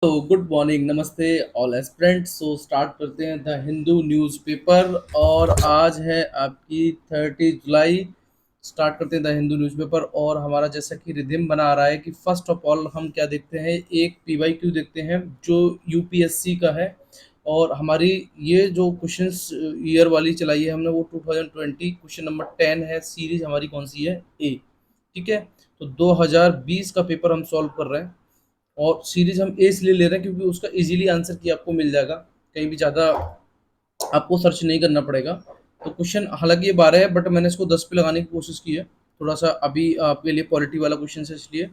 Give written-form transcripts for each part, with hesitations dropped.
तो good morning, नमस्ते all aspirants. So start करते हैं द हिंदू न्यूज़पेपर। और आज है आपकी 30 जुलाई। स्टार्ट करते हैं द हिंदू न्यूज़पेपर। और हमारा जैसा कि रिधिम बना रहा है कि फर्स्ट ऑफ ऑल हम क्या देखते हैं, एक पीवाईक्यू देखते हैं जो यूपीएससी का है। और हमारी ये जो क्वेश्चंस ईयर वाली चलाई है हमने, वो 2020 क्वेश्चन नंबर 10 है। सीरीज हमारी कौन सी है? ए। ठीक है। तो 2020 का पेपर हम सॉल्व कर रहे हैं। और सीरीज हम ए इसलिए ले रहे हैं क्योंकि उसका इजीली आंसर की आपको मिल जाएगा, कहीं भी ज़्यादा आपको सर्च नहीं करना पड़ेगा। तो क्वेश्चन हालांकि ये 12 है, बट मैंने इसको 10 पे लगाने की कोशिश की है। थोड़ा सा अभी आपके लिए पॉलिटी वाला क्वेश्चन है इसलिए।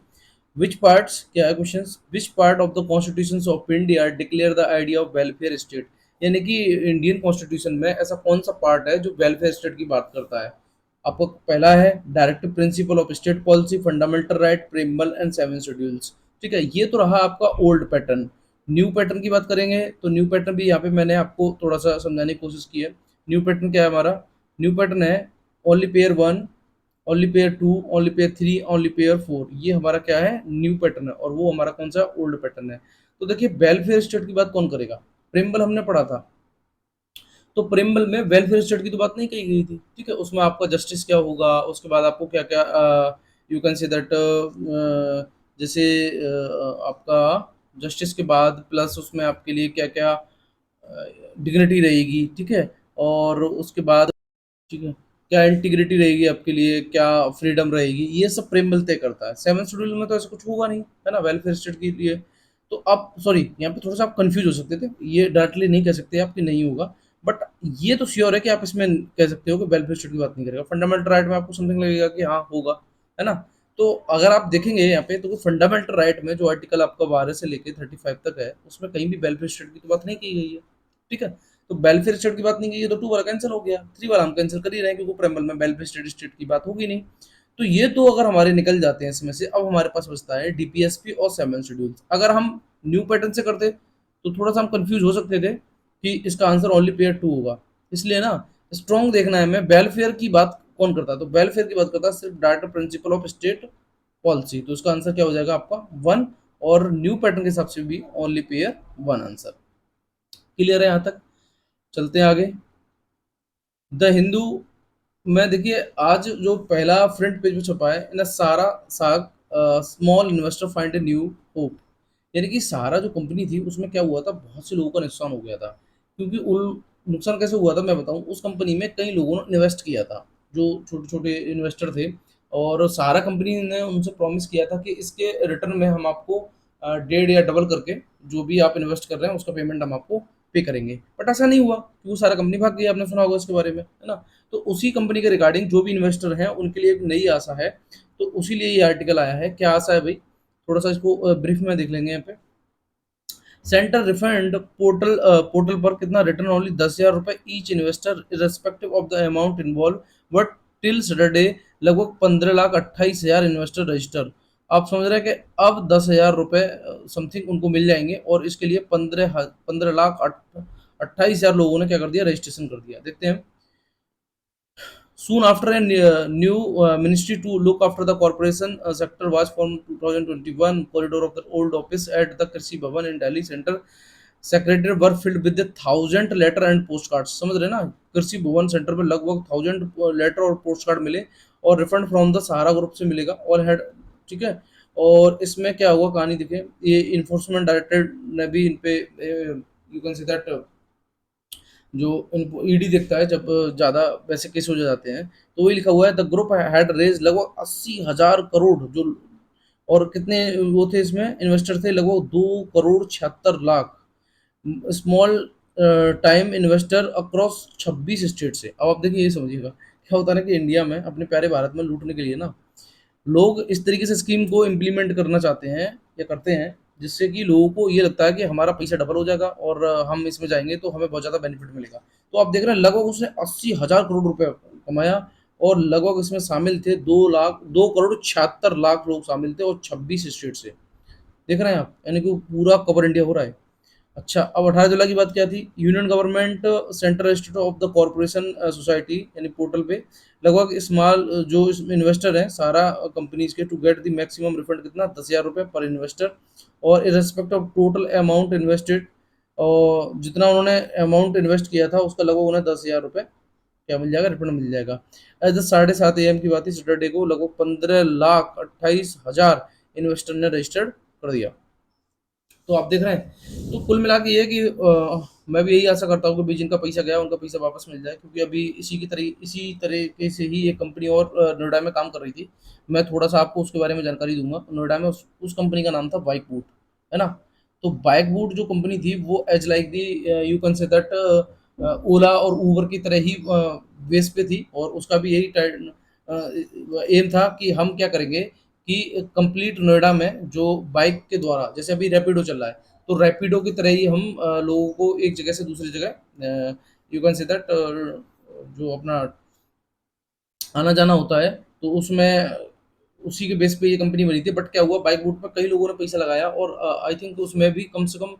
विच पार्ट्स क्या है question, which part of the constitution of India declare the idea of welfare state. यानी कि इंडियन कॉन्स्टिट्यूशन में ऐसा कौन सा पार्ट है जो वेलफेयर स्टेट की बात करता है। आपको पहला है directive principle of state policy, fundamental right, preamble and seven schedules. ठीक है, ये तो रहा आपका ओल्ड पैटर्न। न्यू पैटर्न की बात करेंगे तो न्यू पैटर्न भी यहाँ पे मैंने आपको थोड़ा सा समझाने की कोशिश की है। न्यू पैटर्न क्या है हमारा? न्यू पैटर्न है only pair one, only pair two, only pair three, only pair four. ये हमारा क्या है? न्यू पैटर्न है। और वो हमारा कौन सा? ओल्ड पैटर्न है। तो देखिए, वेलफेयर स्टेट की बात कौन करेगा? प्रेम्बल हमने पढ़ा था। तो प्रेम्बल में वेलफेयर स्टेट की तो बात नहीं कही गई थी। ठीक है, उसमें आपका जस्टिस क्या होगा, उसके बाद आपको क्या क्या यू कैन से दैट, जैसे आपका जस्टिस के बाद प्लस उसमें आपके लिए क्या क्या डिग्निटी रहेगी। ठीक है। और उसके बाद ठीक है, क्या इंटीग्रिटी रहेगी आपके लिए, क्या फ्रीडम रहेगी, ये सब प्रेम्बल तय करता है। सेवन शेड्यूल में तो ऐसा कुछ होगा नहीं, है ना, वेलफेयर स्टेट के लिए। तो आप सॉरी, यहाँ पे थोड़ा सा आप कंफ्यूज हो सकते थे। ये डायरेक्टली नहीं कह सकते आप कि नहीं होगा, बट ये तो श्योर है कि आप इसमें कह सकते हो कि वेलफेयर स्टेट की बात नहीं करेगा। फंडामेंटल राइट में आपको समथिंग लगेगा कि हाँ होगा, है ना। तो अगर आप देखेंगे यहाँ पे तो फंडामेंटल राइट में जो आर्टिकल आपका 12 से लेके 35 तक है, उसमें कहीं भी वेलफेयर स्टेट की तो बात नहीं की गई है। ठीक है। तो वेलफेयर स्टेट की बात नहीं की है, तो 2 वाला कैंसिल हो गया, 3 वाला हम कैंसिल कर ही रहे हैं क्योंकि प्रेम्बल में वेलफेयर स्टेट की बात होगी नहीं। तो ये तो अगर हमारे निकल जाते हैं इसमें से, अब हमारे पास बचता है डीपीएसपी और सेवन शेड्यूल। अगर हम न्यू पैटर्न से करते तो थोड़ा सा हम कंफ्यूज हो सकते थे कि इसका आंसर ओनली पेयर टू होगा। इसलिए ना, स्ट्रॉन्ग देखना है हमें वेलफेयर की बात कौन करता है। तो वेलफेयर की बात करता है सिर्फ direct principle of state policy. तो इसका आंसर क्या हो जाएगा आपका? वन। और न्यू पैटर्न के हिसाब से भी only pair one answer. Clear है यहाँ तक? चलते हैं आगे। द हिंदू में देखिए, आज जो पहला फ्रंट पेज में छपा है ना, सारा साग small investor find a new hope. यानी कि सारा जो कंपनी थी उसमें क्या हुआ था, बहुत से लोगों का नुकसान हो गया था। क्योंकि उन नुकसान कैसे हुआ था मैं बताऊं। उस कंपनी में कई लोगों ने इन्वेस्ट किया था, जो छोटे छोटे इन्वेस्टर थे। और सारा कंपनी ने उनसे प्रॉमिस किया था कि इसके रिटर्न में हम आपको डेढ़ या डबल करके जो भी आप इन्वेस्ट कर रहे हैं उसका पेमेंट हम आपको पे करेंगे। बट ऐसा नहीं हुआ क्योंकि सारा कंपनी भाग गई। आपने सुना होगा इसके बारे में, है ना। तो उसी कंपनी के रिगार्डिंग जो भी इन्वेस्टर हैं उनके लिए एक नई आशा है। तो उसी लिए ये आर्टिकल आया है। क्या आशा है भाई? थोड़ा सा इसको ब्रीफ में देख लेंगे यहाँ पे। सेंटर रिफंड पोर्टल पर कितना रिटर्न? ओनली 10,000 रुपए each investor irrespective of the amount involve. But till Saturday लगभग 15,28,000 इन्वेस्टर रजिस्टर। आप समझ रहे हैं कि अब 10,000 रुपए समथिंग उनको मिल जाएंगे। और इसके लिए 15,28,000 लोगों ने क्या कर दिया? रजिस्ट्रेशन कर दिया। देखते हैं। Soon after, a new ministry to look after the corporation sector was formed 2021. Corridor of the old office at the Krishi Bhavan in Delhi Center secretary were filled with 1,000 letter and post card. समझ रहे ना, कृषि भवन centre में लगभग 1,000 letter और post card मिले। और refund from the Sahara group से मिलेगा और हेड। ठीक है। और इसमें क्या हुआ कहानी देखें। ये इन्फोर्समेंट डायरेक्टर ने भी इन पे यू कैन सी दैट, जो इनको ईडी देखता है जब ज़्यादा वैसे केस हो जाते हैं, तो वही लिखा हुआ है द ग्रुप हैड रेज लगभग 80,000 करोड़। जो और कितने वो थे इसमें इन्वेस्टर थे? लगभग 2,76,00,000 small time investor across 26 state से। अब आप देखिए, ये समझिएगा क्या होता है ना कि इंडिया में अपने प्यारे भारत में लूटने के लिए ना, लोग इस तरीके से स्कीम को इम्प्लीमेंट करना चाहते हैं या करते हैं, जिससे कि लोगों को ये लगता है कि हमारा पैसा डबल हो जाएगा और हम इसमें जाएंगे तो हमें बहुत ज़्यादा बेनिफिट मिलेगा। तो आप देख रहे हैं लगभग उसने 80,000 करोड़ रुपए कमाया। और लगभग इसमें शामिल थे 2,02,76,00,000 लोग शामिल थे और 26 स्टेट से। देख रहे हैं आप, यानी कि पूरा कवर इंडिया हो रहा है। अच्छा, अब 18 जुलाई की बात क्या थी? Union government central register of the corporation society यानी पोर्टल पे लगभग स्मॉल जो इन्वेस्टर हैं सारा कंपनीज के to get the maximum refund कितना 10,000 रुपये पर इन्वेस्टर और in respect of total amount invested और जितना उन्होंने अमाउंट इन्वेस्ट किया था उसका लगभग उन्हें 10,000 रुपये क्या मिल जाएगा, रिफंड मिल जाएगा। एज द 7:30 AM की बात थी सैटरडे को लगभग 15,28,000 इन्वेस्टर ने रजिस्टर्ड कर दिया। तो आप देख रहे हैं, तो कुल मिला के ये है कि मैं भी यही आशा करता हूँ कि भाई जिनका पैसा गया उनका पैसा वापस मिल जाए, क्योंकि अभी इसी तरीके से ही एक कंपनी और नोएडा में काम कर रही थी। मैं थोड़ा सा आपको उसके बारे में जानकारी दूंगा। नोएडा में उस कंपनी का नाम था बाइक बूट, है ना। तो बाइक बूट जो कंपनी थी वो as like the you can say that Ola और ऊबर की तरह ही बेस पे थी, और उसका भी यही एम था कि हम क्या करेंगे कि कंप्लीट नोएडा में जो बाइक के द्वारा जैसे अभी रैपिडो चल रहा है, तो रैपिडो की तरह ही हम लोगों को एक जगह से दूसरी जगह यू कैन से दैट जो अपना आना जाना होता है, तो उसमें उसी के बेस पे ये कंपनी बनी थी। बट क्या हुआ, बाइक बूट में कई लोगों ने पैसा लगाया और आई थिंक उसमें भी कम से कम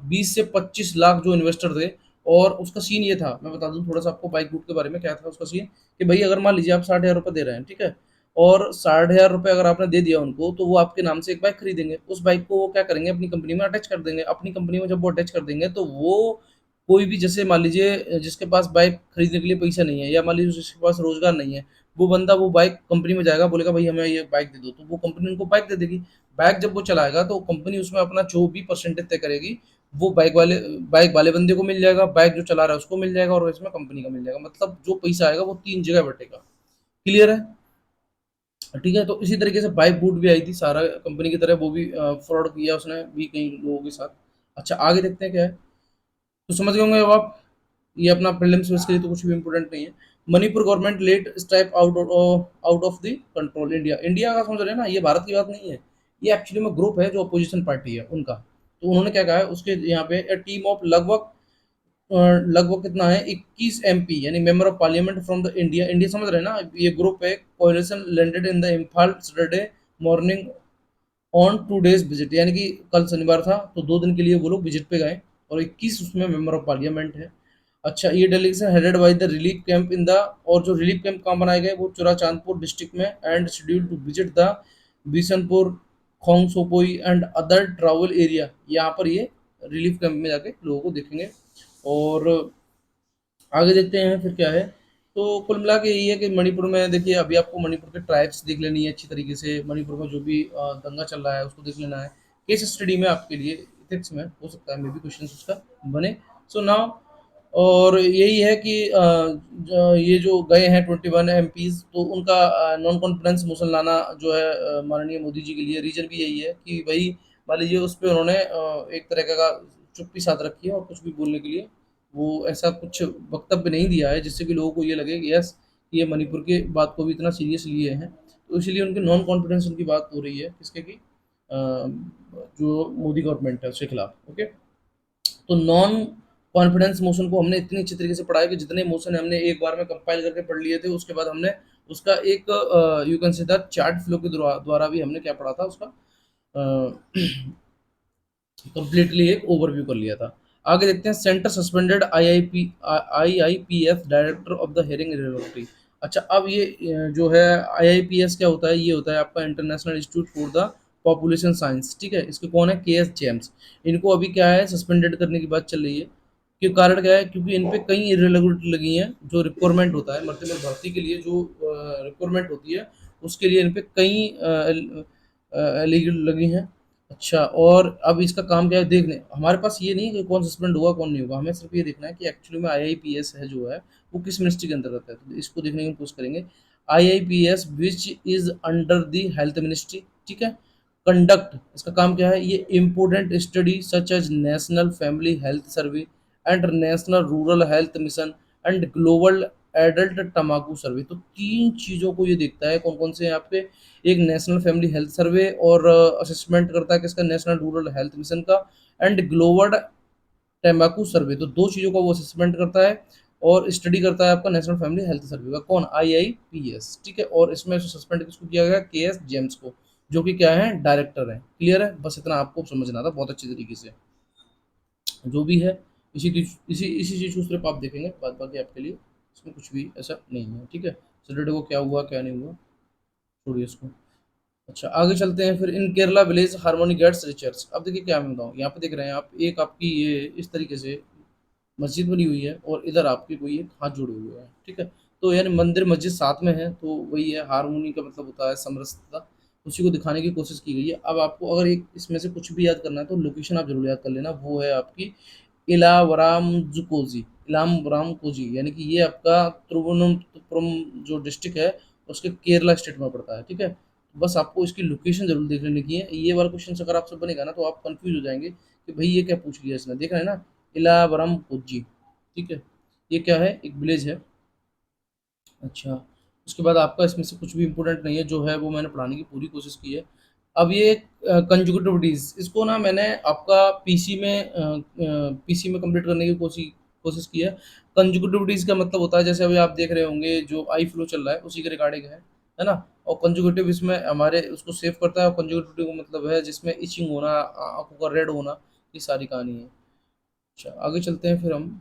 20 से 25 लाख जो इन्वेस्टर थे। और उसका सीन ये था, मैं बता दूं थोड़ा सा आपको बाइक बूट के बारे में क्या था उसका सीन, कि भाई अगर मान लीजिए आप 60,000 रुपये दे रहे हैं, ठीक है, और 60,000 रुपये अगर आपने दे दिया उनको, तो वो आपके नाम से एक बाइक खरीदेंगे। उस बाइक को वो क्या करेंगे, अपनी कंपनी में अटैच कर देंगे। अपनी कंपनी में जब वो अटैच कर देंगे तो वो कोई भी, जैसे मान लीजिए जिसके पास बाइक खरीदने के लिए पैसा नहीं है, या मान लीजिए जिसके पास रोजगार नहीं है, वो बंदा वो बाइक कंपनी में जाएगा, बोलेगा भाई हमें ये बाइक दे दो, तो वो कंपनी उनको बाइक दे देगी। बाइक जब वो चलाएगा तो कंपनी उसमें अपना जो भी परसेंटेज तय करेगी वो बाइक वाले बंदे को मिल जाएगा, बाइक जो चला रहा है उसको मिल जाएगा, और इसमें कंपनी का मिल जाएगा। मतलब जो पैसा आएगा वो तीन जगह बटेगा। क्लियर है? ठीक है, तो इसी तरीके से बाइक बूट भी आई थी, सारा कंपनी की तरह वो भी फ्रॉड किया उसने भी कई लोगों के साथ। अच्छा, आगे देखते हैं क्या है। तो समझ गए होंगे अब आप, ये अपना प्रीलिम्स के लिए तो कुछ भी इंपॉर्टेंट नहीं है। Manipur government let step out of the control India. India का समझ रहे हैं ना, ये भारत की बात नहीं है। ये एक्चुअली में ग्रुप है जो अपोजिशन पार्टी है उनका। तो उन्होंने क्या कहा है उसके यहाँ पे टीम ऑफ लगभग कितना है 21 MP यानी member of parliament from the India. India समझ रहे हैं ना, ये ग्रुप है coalition landed in the Imphal Saturday morning on 2 days visit, यानी कि कल शनिवार था तो 2 दिन के लिए वो लोग विजिट पे गए, और 21 उसमें मेंबर ऑफ पार्लियामेंट है। अच्छा, ये delegation headed by the relief camp in the, और जो रिलीफ कैंप कहाँ बनाए गए वो चुराचांदपुर डिस्ट्रिक्ट में, and schedule to visit the Bishnupur Khongsopoi and other travel area. यहाँ पर ये रिलीफ कैंप में जाके लोगों को देखेंगे। और आगे देखते हैं फिर क्या है। तो कुल मिला के यही है कि मणिपुर में देखिए, अभी आपको मणिपुर के ट्राइब्स देख लेनी है अच्छी तरीके से। मणिपुर में जो भी दंगा चल रहा है उसको देख लेना है। केस स्टडी में आपके लिए इथिक्स में हो सकता है मे भी क्वेश्चन उसका बने। सो नाउ, और यही है कि ये जो गए हैं 21 MPs, तो उनका नॉन कॉन्फिडेंस मोशन लाना जो है माननीय मोदी जी के लिए रीजन भी यही है कि भाई मान लीजिए उस पर उन्होंने एक तरह का चुप्पी साध रखी है, और कुछ भी बोलने के लिए वो ऐसा कुछ वक्तव्य नहीं दिया है जिससे कि लोगों को ये लगे कि यस, ये मणिपुर के बात को भी इतना सीरियस लिए हैं। तो इसीलिए उनके नॉन कॉन्फिडेंस उनकी बात हो रही है किसके की, जो मोदी गवर्नमेंट है उसके खिलाफ। ओके, तो नॉन कॉन्फिडेंस मोशन को हमने इतनी अच्छी तरीके से पढ़ा है कि जितने मोशन हमने एक बार में कंपाइल करके पढ़ लिए थे, उसके बाद हमने उसका एक you can say that chart flow के द्वारा भी हमने क्या पढ़ा था उसका कंप्लीटली एक ओवरव्यू कर लिया था। आगे देखते हैं, centre suspended IIPS director of the hiring irregularity. अच्छा, अब ये जो है आईआईपीएस क्या होता है, ये होता है आपका international institute for the population science. ठीक है, इसके कौन है, के एस जेम्स। इनको अभी क्या है सस्पेंडेड करने की बात चल रही है। क्यों, कारण क्या है, क्योंकि इन पे कई इरेगुलरिटी लगी हैं। जो रिक्वायरमेंट होता है मल्टीपल भर्ती के लिए, जो रिक्वायरमेंट होती है उसके लिए इन पे कई एलिगेड लगी हैं। अच्छा, और अब इसका काम क्या है देखने, हमारे पास ये नहीं है कि कौन सस्पेंड होगा कौन नहीं होगा, हमें सिर्फ ये देखना है कि एक्चुअली में आईआईपीएस है जो है वो किस मिनिस्ट्री के अंतर्गत है। तो इसको देखने की कोशिश करेंगे। IIPS which is under the health ministry. ठीक है, कंडक्ट, इसका काम क्या है, ये important study such as national family health survey and national rural health mission and global adult तम्बाकू सर्वे। तो तीन चीज़ों को ये देखता है, कौन कौन से हैं आपके, एक नेशनल फैमिली हेल्थ सर्वे, और असेसमेंट करता है किसका, नेशनल रूरल हेल्थ मिशन का, एंड ग्लोबल तम्बाकू सर्वे। तो दो चीज़ों का वो असेसमेंट करता है और स्टडी करता है आपका नेशनल फैमिली हेल्थ सर्वे का, कौन, आईआईपीएस। ठीक है, और इसमें सस्पेंड किसको किया गया, के एस जेम्स को, जो कि क्या है, डायरेक्टर है। क्लियर है, बस इतना आपको समझना था बहुत अच्छी तरीके से। जो भी है इसी चीज़ को सिर्फ आप देखेंगे, बाद बाकी आपके लिए इसमें कुछ भी ऐसा नहीं है, ठीक है। सैटरडे को क्या हुआ क्या नहीं हुआ छोड़िए इसको। अच्छा, आगे चलते हैं फिर। इन केरला विलेज हार्मोनी गेट्स रिचर्स। अब देखिए क्या मैं बताऊँ, यहाँ पे देख रहे हैं आप, एक आपकी ये इस तरीके से मस्जिद बनी हुई है और इधर आपकी कोई एक हाथ जुड़े हुए हैं, ठीक है। तो यानी मंदिर मस्जिद साथ में है, तो वही है हारमोनी का मतलब होता है समरसता, उसी को दिखाने की कोशिश की गई है। अब आपको अगर एक इसमें से कुछ भी याद करना है तो लोकेशन आप जरूर याद कर लेना, वो है आपकी इलावराम इलाम कोजी, यानी कि ये आपका तिरुवनंतपुरम जो डिस्ट्रिक्ट है उसके केरला स्टेट में पड़ता है, ठीक है। बस आपको इसकी लोकेशन जरूर देख लेने की है। ये वाला क्वेश्चन अगर आपसे बनेगा ना तो आप कंफ्यूज हो जाएंगे कि भाई ये क्या पूछ लिया इसने। देख रहे हैं ना, इलावरम कोजी, ठीक है। ये क्या है, एक विलेज है। अच्छा, उसके बाद आपका इसमें से कुछ भी इम्पोर्टेंट नहीं है, जो है वो मैंने पढ़ाने की पूरी कोशिश की है। अब ये कंजुगेटिविटीज़, इसको ना मैंने आपका पीसी में कंप्लीट करने की कोशिश कोशिश की है। कंजुगेटिविटीज़ का मतलब होता है, जैसे अभी आप देख रहे होंगे जो आई फ्लो चल रहा है उसी के रिगार्डिंग है ना। और कंजुगेटिव इसमें हमारे उसको सेव करता है, और कंजुगेटिव का मतलब है जिसमें इचिंग होना, आंखों का रेड होना, ये सारी कहानी है। अच्छा, आगे चलते हैं फिर हम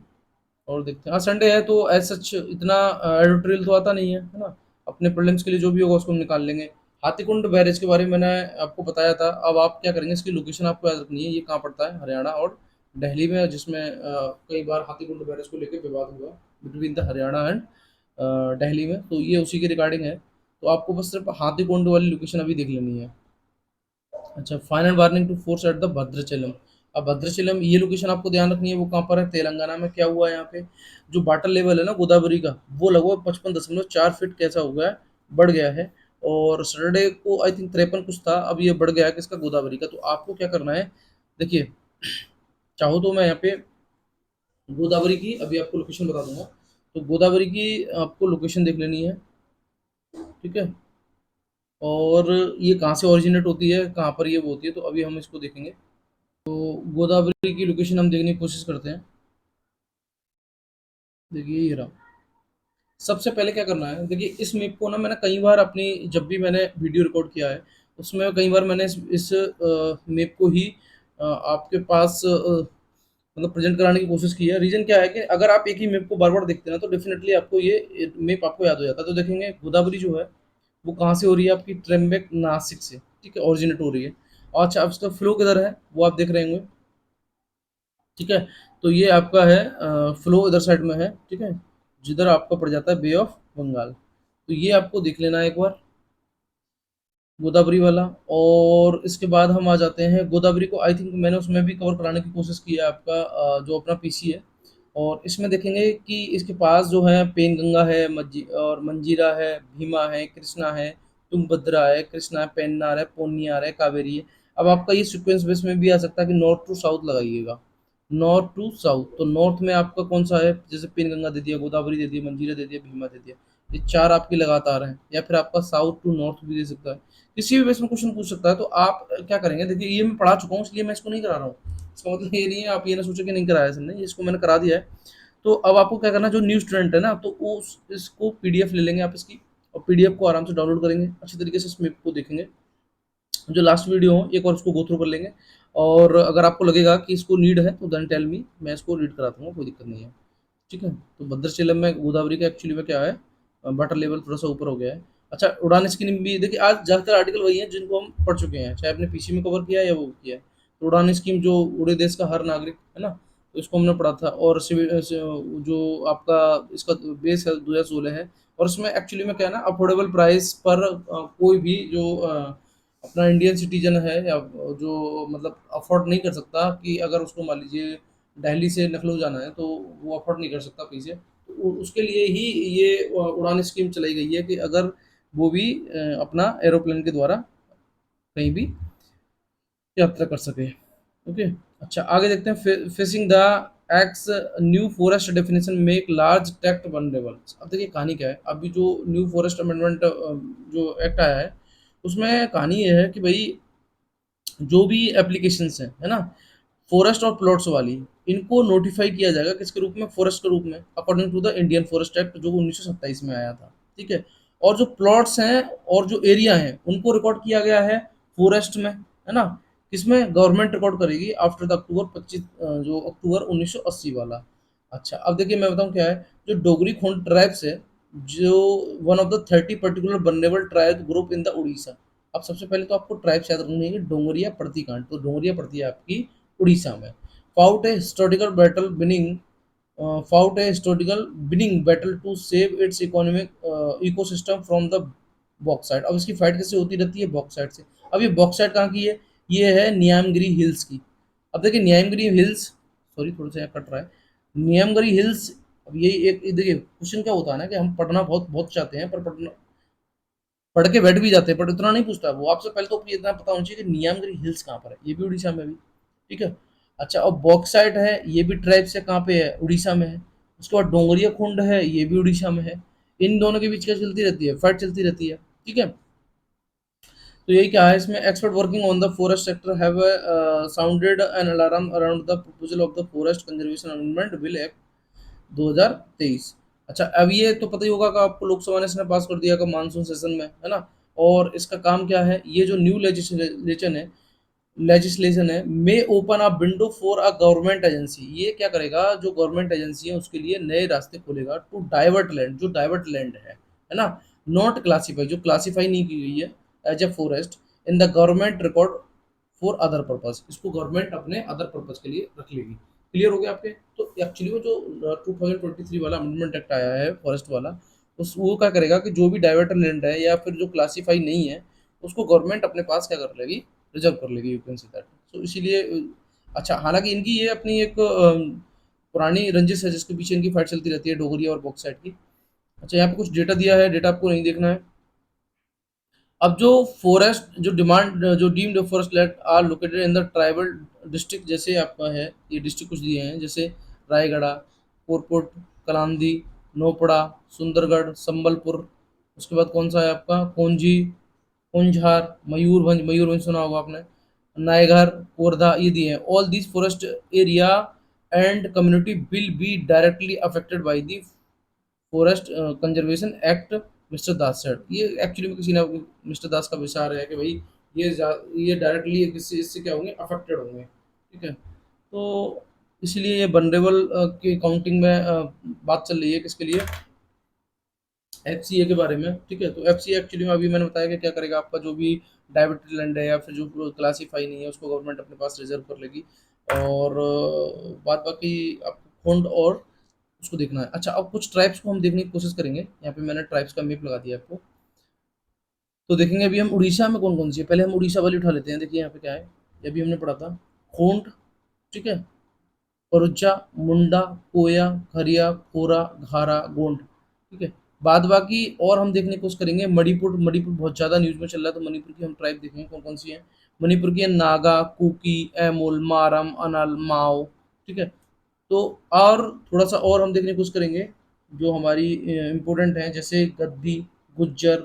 और देखते हैं। हाँ, संडे है तो एज सच इतना एडिटोरियल तो आता नहीं है ना। अपने प्रीलिम्स के लिए जो भी होगा उसको हम निकाल लेंगे। हाथीकुंड बैरेज के बारे में मैंने आपको बताया था। अब आप क्या करेंगे, इसकी लोकेशन आपको याद रखनी है। ये कहाँ पड़ता है, हरियाणा और दिल्ली में, जिसमें कई बार हाथीकुंड बैरेज को लेकर विवाद हुआ between the Haryana and Delhi में, तो ये उसी के रिगार्डिंग है। तो आपको बस सिर्फ हाथीकुंड वाली लोकेशन अभी देख लेनी है। अच्छा, final warning to force at the Bhadrachalam. अब भद्राचलम ये लोकेशन आपको ध्यान रखनी है, वो कहाँ पर है, तेलंगाना में। क्या हुआ है यहाँ पे, जो वाटर लेवल है ना गोदावरी का, वो लगभग 55.4 फीट कैसा हो गया है, बढ़ गया है। और सैटरडे को आई थिंक 53 कुछ था, अब ये बढ़ गया है किसका, गोदावरी का। तो आपको क्या करना है, देखिए, चाहो तो मैं यहाँ पे गोदावरी की अभी आपको लोकेशन बता दूंगा। तो गोदावरी की आपको लोकेशन देख लेनी है, ठीक है। और ये कहाँ से ओरिजिनेट होती है, कहाँ पर ये वो होती है, तो अभी हम इसको देखेंगे। तो गोदावरी की लोकेशन हम देखने की कोशिश करते हैं। देखिए ये रहा। सबसे पहले क्या करना है, देखिए इस मैप को ना मैंने कई बार अपनी, जब भी मैंने वीडियो रिकॉर्ड किया है उसमें कई बार मैंने इस मैप को ही आपके पास मतलब प्रेजेंट कराने की कोशिश की है। रीजन क्या है कि अगर आप एक ही मैप को बार बार देखते हैं ना तो डेफिनेटली आपको ये मैप आपको याद हो जाता है। तो देखेंगे गोदावरी जो है वो कहाँ से हो रही है, आपकी ट्रेम्बेक नासिक से, ठीक है, ओरिजिनेट हो रही है। और अच्छा, अब इसका फ्लो किधर है वो आप देख रहे होंगे, ठीक है। तो ये आपका है फ्लो इधर साइड में है, ठीक है, जिधर आपका पड़ जाता है बे ऑफ बंगाल। तो ये आपको देख लेना है एक बार, गोदावरी वाला। और इसके बाद हम आ जाते हैं गोदावरी को, आई थिंक मैंने उसमें भी कवर कराने की कोशिश की है, आपका जो अपना पीसी है। और इसमें देखेंगे कि इसके पास जो है पेनगंगा है, और मंजीरा है, भीमा है, कृष्णा है, तुंगभद्रा है, कृष्णा है, पेन्नार है, पोन्नियार है, कावेरी है। अब आपका ये सीक्वेंस बेस में भी आ सकता है कि नॉर्थ टू साउथ लगाइएगा, नॉर्थ टू साउथ। तो नॉर्थ में आपका कौन सा है, जैसे पेनगंगा दे दिया, गोदावरी दे दिया, मंजीरा दे दिया, भीमा दे दिया, ये चार आपके लगातार हैं। या फिर आपका साउथ टू नॉर्थ भी दे सकता है, किसी भी बेस में क्वेश्चन पूछ सकता है। तो आप क्या करेंगे, देखिए ये मैं पढ़ा चुका हूँ इसलिए मैं इसको नहीं करा रहा हूँ। इसका मतलब ये नहीं है आप ये ना सोचो कि नहीं कराया सर, नहीं, इसको मैंने करा दिया है। तो अब आपको क्या करना है, जो न्यू स्टूडेंट है ना, तो वो इसको पीडीएफ ले लेंगे आप इसकी, और पीडीएफ को आराम से डाउनलोड करेंगे, अच्छी तरीके से इस मैप को देखेंगे, जो लास्ट वीडियो हो एक और उसको गो थ्रू कर लेंगे। और अगर आपको लगेगा कि इसको नीड है तो देन टेल मी, मैं इसको रीड करा दूंगा, कोई दिक्कत नहीं है, ठीक है। तो भद्राचलम में गोदावरी का एक्चुअली में क्या है, वाटर लेवल थोड़ा सा ऊपर हो गया है। अच्छा, उड़ान स्कीम भी देखिए, आज ज़्यादातर आर्टिकल वही है जिनको हम पढ़ चुके हैं, चाहे अपने पीसी में कवर किया है या वो किया है। तो उड़ान स्कीम जो उड़े देश का हर नागरिक है ना, तो इसको हमने पढ़ा था। और जो आपका इसका बेस है 2016 है। और उसमें एक्चुअली में क्या है ना, अफोर्डेबल प्राइस पर कोई भी जो अपना इंडियन सिटीजन है या जो मतलब अफोर्ड नहीं कर सकता, कि अगर उसको मान लीजिए दिल्ली से लखनऊ जाना है तो वो अफोर्ड नहीं कर सकता पैसे, तो उसके लिए ही ये उड़ान स्कीम चलाई गई है, कि अगर वो भी अपना एरोप्लेन के द्वारा कहीं भी यात्रा कर सके। ओके। अच्छा, आगे देखते हैं। Facing the x new forest definition make large टेक्ट vulnerable. अब देखिए कहानी क्या है, अभी जो न्यू फॉरेस्ट अमेंडमेंट जो एक्ट आया है उसमें कहानी ये है कि भाई जो भी एप्लीकेशंस हैं, है ना, फॉरेस्ट और प्लॉट्स वाली, इनको नोटिफाई किया जाएगा किसके रूप में, फॉरेस्ट के रूप में, according to the Indian forest act जो 1927 में आया था, ठीक है। और जो प्लॉट्स हैं और जो एरिया हैं उनको रिकॉर्ड किया गया है फॉरेस्ट में, है ना, किसमें गवर्नमेंट रिकॉर्ड करेगी आफ्टर द अक्टूबर 25 जो अक्टूबर 1980 वाला। अच्छा अब देखिए मैं बताऊं क्या है। जो डोगरी खोंड ट्राइब्स है, जो one of the 30 particular vulnerable tribe group in the Orissa. अब सबसे पहले तो आपको ट्राइब्स याद रखनी है, डोंगरिया प्रतिकांड, तो डोंगरिया प्रति है आपकी उड़ीसा में। Fought a historical battle binning fought a historical winning battle to save its economic ecosystem from the bauxite. अब इसकी फाइट कैसे होती रहती है बॉक्साइट से। अब ये बॉक्साइट कहाँ की है, ये है नियामगिरी हिल्स की। अब देखिए नियामगिरी हिल्स, सॉरी थोड़ा सा यहाँ कट रहा है, नियामगिरी हिल्स। अब यही एक देखिए क्वेश्चन क्या होता है ना कि हम पढ़ना बहुत बहुत चाहते हैं, पर पढ़ना पढ़ के बैठ भी जाते हैं, पर इतना नहीं पूछता वो आपसे। पहले तो ये इतना पता होना चाहिए कि नियामगिरी हिल्स कहाँ पर है, ये भी उड़ीसा में भी, ठीक है। अच्छा और बॉक्साइट है, ये भी ट्राइब से कहाँ पे है, उड़ीसा में है। उसके बाद डोंगरिया कुंड है, ये भी उड़ीसा में है। इन दोनों के बीच क्या चलती रहती है, फाइट चलती रहती है, ठीक है। तो यही क्या है इसमें, expert working on the forest sector have sounded an alarm around the proposal of the forest conservation amendment bill act 2023। अच्छा अब ये तो पता ही होगा कि आपको लोकसभा ने इसने पास कर दिया का मानसून सेशन में, है ना। और इसका काम क्या है, ये जो न्यू लेजिस्लेशन है may open a window for a government agency. ये क्या करेगा, जो गवर्नमेंट एजेंसी है उसके लिए नए रास्ते खोलेगा टू डाइवर्ट लैंड, जो डाइवर्ट लैंड है ना, नॉट क्लासीफाई, जो क्लासीफाई नहीं की गई है as a forest in the government record for other purpose, इसको गवर्नमेंट अपने अदर पर्पज के लिए रख लेगी। क्लियर हो गया आपके। तो एक्चुअली वो जो 2023 वाला अमेंडमेंट एक्ट आया है फॉरेस्ट वाला, उस वो क्या करेगा कि जो भी डाइवर्टर लैंड है या फिर जो क्लासीफाई नहीं है, उसको गवर्नमेंट अपने पास क्या कर लेगी, रिजर्व कर लेगी, यू कैन से दैट। तो इसीलिए अच्छा हालांकि इनकी ये अपनी एक पुरानी रंजिश है जिसके पीछे इनकी फाइट चलती रहती है, डोगरी और बॉक्साइट की। अच्छा यहाँ पे कुछ डेटा दिया है, डेटा आपको नहीं देखना है। अब जो फॉरेस्ट जो डिमांड जो deemed forest land are located in the tribal district, जैसे आपका है ये डिस्ट्रिक्ट कुछ दिए हैं, जैसे रायगढ़, कोरपुट, कलांदी, नोपड़ा, सुंदरगढ़, संबलपुर। उसके बाद कौन सा है आपका, कोंजी, कुंजहार, मयूरभंज, मयूरभंज सुना होगा आपने, नायगढ़, कोरधा, ये दिए हैं। All this forest area and community will be directly affected by the forest conservation act mister Das said. ये एक्चुअली में किसी ने मिस्टर दास का विचार है कि भाई ये डायरेक्टली इससे इससे क्या होंगे, अफेक्टेड होंगे, ठीक है। तो इसलिए ये वनरेबल की काउंटिंग में बात चल रही है किसके लिए, एफसीए के बारे में, ठीक है। तो एफसीए एक्चुअली में अभी मैंने बताया कि क्या करेगा, आपका जो भी डाइवर्टेड लैंड है या फिर जो क्लासीफाई नहीं है उसको गवर्नमेंट अपने पास रिजर्व कर लेगी। और बात बाकी आपको खोंड और उसको देखना है। अच्छा अब कुछ ट्राइब्स को हम देखने की कोशिश करेंगे, यहाँ पे मैंने ट्राइब्स का मैप लगा दिया आपको। तो देखेंगे अभी हम उड़ीसा में कौन कौन सी है, पहले हम उड़ीसा वाली उठा लेते हैं। देखिए यहाँ पे क्या है, ये अभी हमने पढ़ा था, खोंड, ठीक है, परुच्चा, मुंडा, कोया, खरिया, कोरा, घारा, गोंड, ठीक है। बाद बाकी और हम देखने की कोशिश करेंगे। मणिपुर, मणिपुर बहुत ज़्यादा न्यूज़ में चल रहा है, तो मणिपुर की हम ट्राइब देखेंगे कौन कौन सी है। मणिपुर की है नागा, कुकी, एमोल, मारम, अनल, माओ, ठीक है। तो और थोड़ा सा और हम देखने की कोशिश करेंगे जो हमारी इम्पोर्टेंट हैं, जैसे गद्दी, गुज्जर,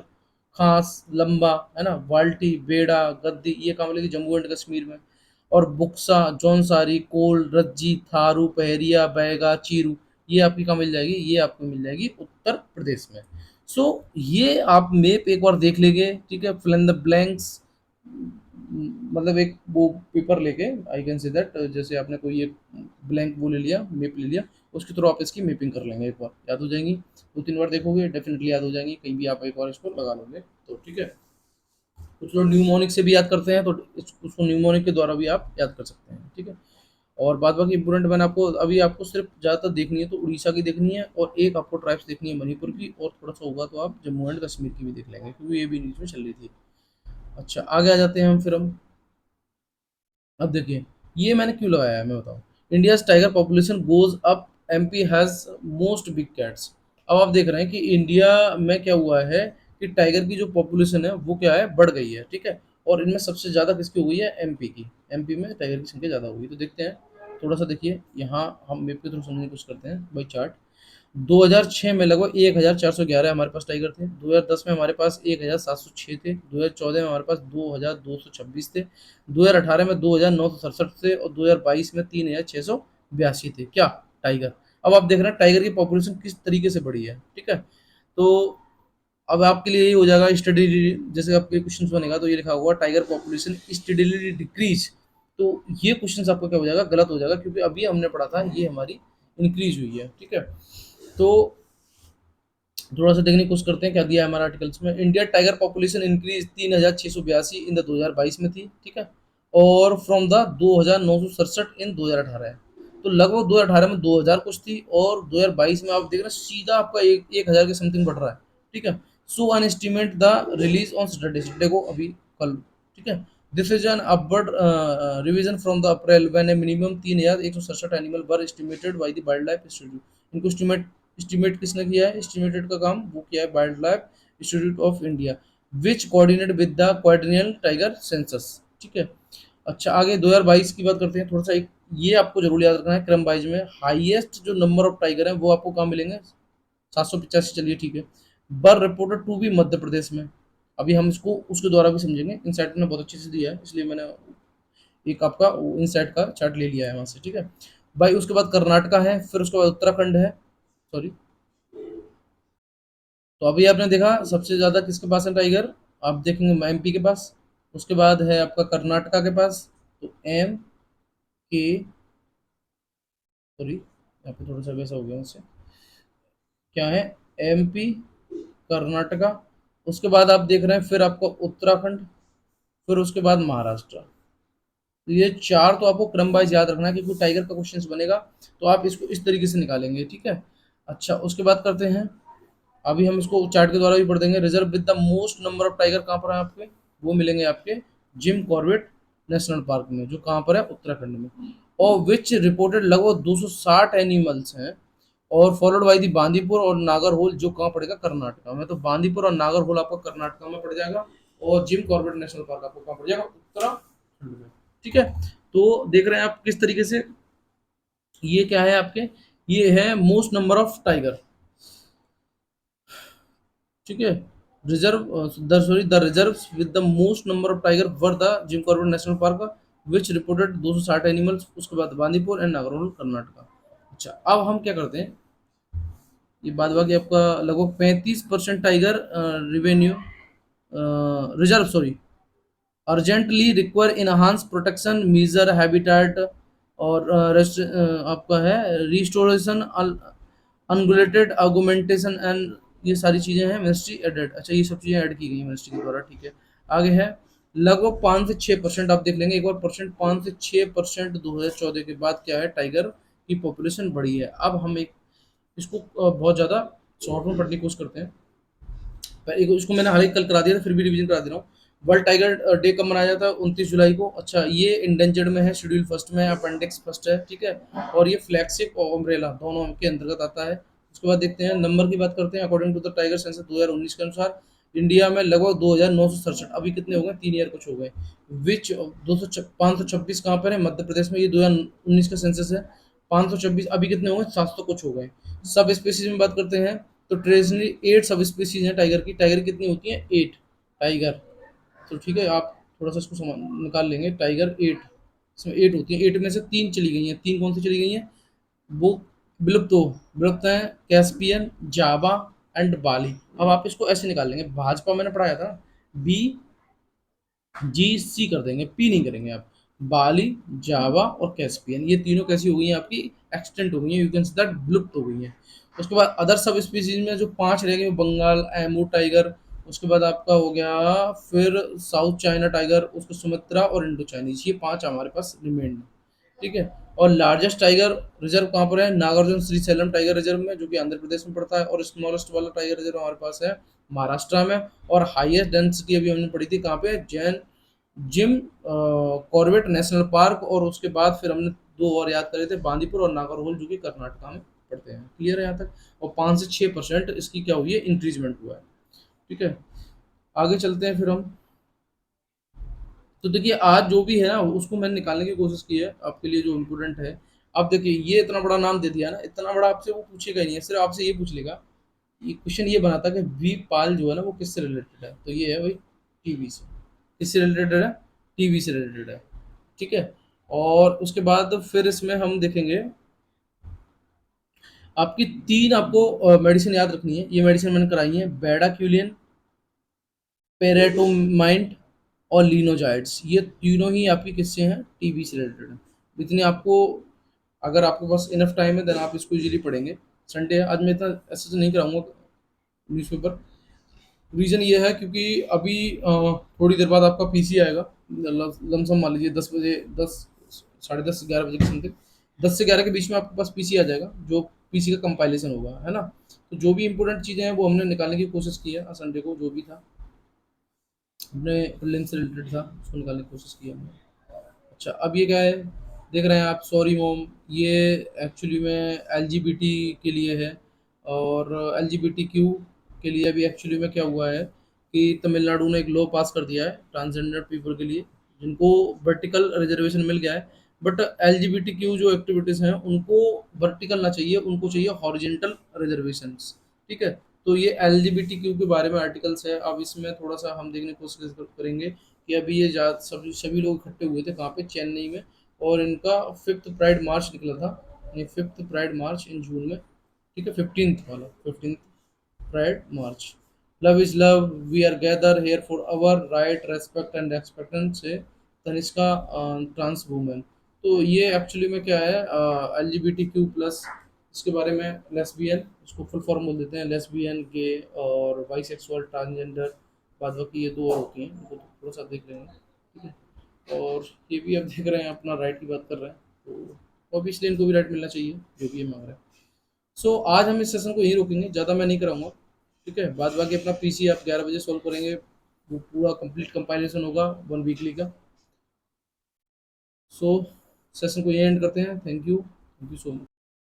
खास, लंबा, है ना, बाल्टी, बेड़ा, गद्दी, ये कहाँ मिलेगी, जम्मू एंड कश्मीर में। और बुक्सा, जौनसारी, कोल, रज्जी, थारू, पहरिया, बैगा, चीरू, ये आपकी कहाँ मिल जाएगी, ये आपको मिल जाएगी उत्तर प्रदेश में। सो ये आप मैप एक बार देख लेंगे, ठीक है, फिल इन द ब्लैंक्स, मतलब एक वो पेपर लेके, आई कैन से दैट, जैसे आपने कोई एक ब्लैंक वो ले लिया, मैप ले लिया, उसके थ्रू आप इसकी मैपिंग कर लेंगे, एक बार याद हो जाएंगी, दो तीन बार देखोगे डेफिनेटली याद हो जाएंगी, कहीं भी आप एक बार इसको लगा लोगे तो, ठीक है। कुछ लोग न्यूमोनिक से भी याद करते हैं, तो उसको न्यूमोनिक के द्वारा भी आप याद कर सकते हैं, ठीक है। और बाद बाकी इंपोर्टेंट मैंने आपको अभी आपको सिर्फ ज़्यादातर देखनी है तो उड़ीसा की देखनी है, और एक आपको ट्राइब्स देखनी है मणिपुर की, और थोड़ा सा होगा तो आप जम्मू एंड कश्मीर की भी देख लेंगे क्योंकि ये भी न्यूज़ में चल रही थी। अच्छा आगे आ जाते हैं हम फिर हम। अब देखिए ये मैंने क्यों लगाया है मैं बताऊँ। India's tiger population goes up, MP has most big cats. अब आप देख रहे हैं कि इंडिया में क्या हुआ है कि टाइगर की जो पॉपुलेशन है वो क्या है, बढ़ गई है, ठीक है। और इनमें सबसे ज़्यादा किसकी हुई है, एमपी की। एमपी में टाइगर की संख्या ज़्यादा हुई, तो देखते हैं थोड़ा सा। देखिए यहाँ हम मैप के थ्रू समझने की कोशिश करते हैं बाई चार्ट। 2006 में लगभग 1411 हमारे पास टाइगर थे, 2010 में हमारे पास 1706 थे, 2014 में हमारे पास 2226 थे, 2018 में 2967 थे, और 2022 में 3682 थे क्या, टाइगर। अब आप देख रहे हैं टाइगर की पॉपुलेशन किस तरीके से बढ़ी है, ठीक है। तो अब आपके लिए ये हो जाएगा स्टडी, जैसे आपके क्वेश्चन बनेगा तो ये लिखा होगा टाइगर पॉपुलेशन स्टडीली डिक्रीज। तो ये क्वेश्चन आपका क्या हो जाएगा, गलत हो जाएगा, क्योंकि अभी हमने पढ़ा था ये हमारी इंक्रीज हुई है। ठीक है, तो थोड़ा सा देखने की कोशिश करते हैं क्या दिया है हमारा आर्टिकल्स में। India tiger population increase 3682 in the 2022 में थी। ठीक है, और फ्रॉम द 2967 इन 2018 है। तो लगभग 2018 में 2000 कुछ थी, और 2022 में आप देख रहे हैं सीधा आपका एक हजार के समथिंग बढ़ रहा है। ठीक है, so an estimate the release on Saturday, Saturday को अभी कल। ठीक है, this is an upward revision from the April when a minimum 3167 animal were estimated by the wildlife institute. इनको एस्टिमेट किसने किया है, एस्टिमेटेड का काम वो किया है wildlife institute of India, which coordinate with the quadrennial tiger census. ठीक है, अच्छा आगे 2022 की बात करते हैं थोड़ा सा। एक ये आपको जरूर याद रखना है, क्रम वाइज में हाईएस्ट जो नंबर ऑफ टाइगर है वो आपको कहाँ मिलेंगे, 785। चलिए ठीक है, बर रिपोर्टेड टू भी मध्य प्रदेश में। अभी हम इसको उसके द्वारा भी समझेंगे, इनसाइट ने बहुत अच्छे से दिया है, इसलिए मैंने एक आपका इनसाइट का चार्ट ले लिया है वहां से। ठीक है भाई, उसके बाद कर्नाटका है, फिर उसके बाद उत्तराखंड है, सॉरी। तो अभी आपने देखा सबसे ज्यादा किसके पास है टाइगर, आप देखेंगे एमपी के पास, उसके बाद है आपका कर्नाटका के पास। तो एम के, सॉरी यहाँ पे थोड़ा सा वैसा हो गया मुझसे, क्या है, एमपी, कर्नाटका, उसके बाद आप देख रहे हैं फिर आपको उत्तराखंड, फिर उसके बाद महाराष्ट्र। तो ये चार तो आपको क्रम वाइज याद रखना है, क्योंकि टाइगर का क्वेश्चन बनेगा तो आप इसको इस तरीके से निकालेंगे। ठीक है, अच्छा उसके बाद करते हैं, अभी हम इसको चार्ट के द्वारा भी पढ़ देंगे। Reserve with the most number of tiger कहाँ पर है आपके, वो मिलेंगे आपके जिम कॉर्बेट नेशनल पार्क में, जो कहाँ पर है, उत्तराखंड में, और विच रिपोर्टेड लगभग 260 एनिमल्स हैं, और फॉलोड बाई दी बांदीपुर और नागरहोल, जो कहाँ पड़ेगा, कर्नाटका में। तो बांदीपुर और नागरहोल आपका कर्नाटका में पड़ जाएगा, और जिम कॉर्बेट नेशनल पार्क आपको कहाँ पड़ जाएगा, उत्तराखंड में। ठीक है, तो देख रहे हैं आप किस तरीके से, ये क्या है आपके, ये है मोस्ट नंबर ऑफ टाइगर। ठीक है, reserve the sorry the reserve with the most number of tiger were the Jim Corbett national park, which reported 260 animals, उसके बाद बांदीपुर एंड नागरहोल कर्नाटका। अच्छा अब हम क्या करते हैं, ये बाद बाकी आपका लगभग 35% tiger revenue reserve, sorry, urgently require enhance protection measure habitat, और आपका है रिस्टोरेशन अनगुलेटेड आर्गुमेंटेशन एंड, ये सारी चीज़ें हैं मिनिस्ट्री एडेड। अच्छा ये सब चीज़ें ऐड की गई हैं मिनिस्ट्री के द्वारा। ठीक है, आगे है लगभग 5 से 6% आप देख लेंगे एक बार परसेंट, 5 से 6% 2014 के बाद क्या है, टाइगर की पॉपुलेशन बढ़ी है। अब हम एक इसको बहुत ज़्यादा शॉर्ट में पढ़ने की कोशिश करते हैं। एक इसको मैंने हाल ही कल करा दिया था, फिर भी रिवीजन करा दे रहा हूँ। वर्ल्ड टाइगर डे कब मनाया जाता है, 29 जुलाई को। अच्छा ये इंडेंजर्ड में है, शेड्यूल फर्स्ट में है, अपेंडिक्स फर्स्ट है। ठीक है, और ये फ्लैगशिप और अम्ब्रेला दोनों के अंतर्गत आता है। उसके बाद देखते हैं नंबर की बात करते हैं। According to the tiger census 2019 के अनुसार इंडिया में लगभग 2967, अभी कितने हो गए, 3 ईयर कुछ हो गए। विच 526 कहाँ पर है, मध्य प्रदेश में, ये 2019 का सेंसस है। 526, अभी कितने हो गए, 700 कुछ हो गए। सब स्पीसीज में बात करते हैं, तो ट्रेडिशनली 8 सब स्पीसीज हैं टाइगर की। टाइगर कितनी होती है, 8 टाइगर। तो ठीक है, आप थोड़ा सा इसको निकाल लेंगे, टाइगर 8, इसमें 8 होती है, 8 में से 3 चली गई हैं। 3 कौन सी चली गई हैं, वो विलुप्त हो, विलुप्त हैं, कैस्पियन, जावा एंड बाली। अब आप इसको ऐसे निकाल लेंगे, भाजपा मैंने पढ़ाया था, बी जी सी कर देंगे, पी नहीं करेंगे आप। बाली, जावा और कैस्पियन, ये तीनों कैसी हो गई हैं आपकी, एक्सटेंट हो गई हैं, यू कैन से दैट विलुप्त हो गई हैं। उसके बाद अदर सब स्पीसीज में जो 5 रह गए, वो बंगाल एमू टाइगर, उसके बाद आपका हो गया फिर साउथ चाइना टाइगर, उसको सुमित्रा और इंडो चाइनीज, ये 5 हमारे पास रिमेंड। ठीक है, और लार्जेस्ट टाइगर रिजर्व कहाँ पर है, Nagarjuna Srisailam tiger reserve में, जो कि आंध्र प्रदेश में पड़ता है। और स्मॉलेस्ट वाला टाइगर रिजर्व हमारे पास है महाराष्ट्र में। और हाईएस्ट डेंसिटी अभी हमने पढ़ी थी कहाँ पे, Jain Jim Corbett national park, और उसके बाद फिर हमने 2 और याद करे थे, बांदीपुर और नागरहोल, जो कि कर्नाटका में पड़ते हैं। क्लियर है यहाँ तक, और 5 से 6% इसकी क्या हुई है, इंक्रीजमेंट हुआ है। ठीक है, आगे चलते हैं फिर हम। तो देखिए आज जो भी है ना, उसको मैंने निकालने की कोशिश की है आपके लिए, जो इम्पोर्टेंट है। अब देखिए ये इतना बड़ा नाम दे दिया ना, इतना बड़ा आपसे वो पूछेगा ही नहीं है, सिर्फ आपसे ये पूछ लेगा। ये क्वेश्चन ये बनाता कि वी पाल जो है ना वो किससे रिलेटेड है, तो ये है भाई टीवी से। किससे रिलेटेड है, टीवी से रिलेटेड है। ठीक है, और उसके बाद फिर इसमें हम देखेंगे आपकी 3 आपको मेडिसिन याद रखनी है, ये मेडिसिन मैंने कराई है, बेडाक्यूलिन, पेरेटोमाइंट और लिनोजाइड्स, ये तीनों ही आपकी किससे हैं, टीबी से रिलेटेड हैं। इतनी आपको, अगर आपके पास इनफ टाइम है देन आप इसको इजीली पढ़ेंगे। संडे है आज, मैं इतना ऐसे तो नहीं कराऊंगा न्यूज़पेपर। रीज़न ये है क्योंकि अभी थोड़ी देर बाद आपका पीसी आएगा, लमसम मान लीजिए 10 बजे, 10 साढ़े 10 11 बजे के समथिंग, 10 से 11 के बीच में आपके पास पीसी आ जाएगा, जो पीसी का कंपाइलेशन होगा, है ना। तो जो भी इंपॉर्टेंट चीज़ें हैं वो हमने निकालने की कोशिश की है संडे को, जो भी था अपने प्रीलिम्स से रिलेटेड था उसको निकालने की कोशिश की हमने। अच्छा, अब ये क्या है, देख रहे हैं आप, सॉरी मोम, ये एक्चुअली में एलजीबीटी के लिए है। और एलजीबीटीक्यू के लिए अभी एक्चुअली में क्या हुआ है कि तमिलनाडु ने एक लॉ पास कर दिया है ट्रांसजेंडर पीपल के लिए, जिनको वर्टिकल रिजर्वेशन मिल गया है। बट एलजीबीटीक्यू जो एक्टिविटीज़ हैं उनको वर्टिकल ना चाहिए, उनको चाहिए हॉरिजेंटल रिजर्वेशंस। ठीक है, तो ये एलजीबीटीक्यू के बारे में आर्टिकल्स है। अब इसमें थोड़ा सा हम देखने की कोशिश करेंगे कि अभी ये सभी लोग इकट्ठे हुए थे कहाँ पे, चेन्नई में। और इनका 5th प्राइड मार्च निकला था, ये 5th प्राइड मार्च इन जून में। ठीक है, 15th वाला, 15th pride march. Love is love, we are gather here for our right respect and acceptance से तनिष्का ट्रांस वुमेन। तो ये एक्चुअली में क्या है, L G B T Q plus, इसके बारे में लेस्बियन, उसको फुल फॉर्म बोल देते हैं, लेस्बियन, गे और बाइसेक्सुअल, ट्रांसजेंडर, बाद बाकी ये दो और होती हैं, उनको थोड़ा सा देख लेंगे। ठीक है, और ये भी अब देख रहे हैं अपना राइट की बात कर रहे हैं, तो ऑब्वियसली इनको भी राइट मिलना चाहिए जो भी ये मांग रहे हैं। सो आज हम इस सेशन को यहीं रोकेंगे, ज़्यादा मैं नहीं कराऊंगा। ठीक है, बाद बाकी अपना पीसी आप 11 बजे सॉल्व करेंगे, वो पूरा कंप्लीट कंपाइलेशन होगा 1 वीकली का। सो सेशन को यहीं एंड करते हैं, थैंक यू सो मच।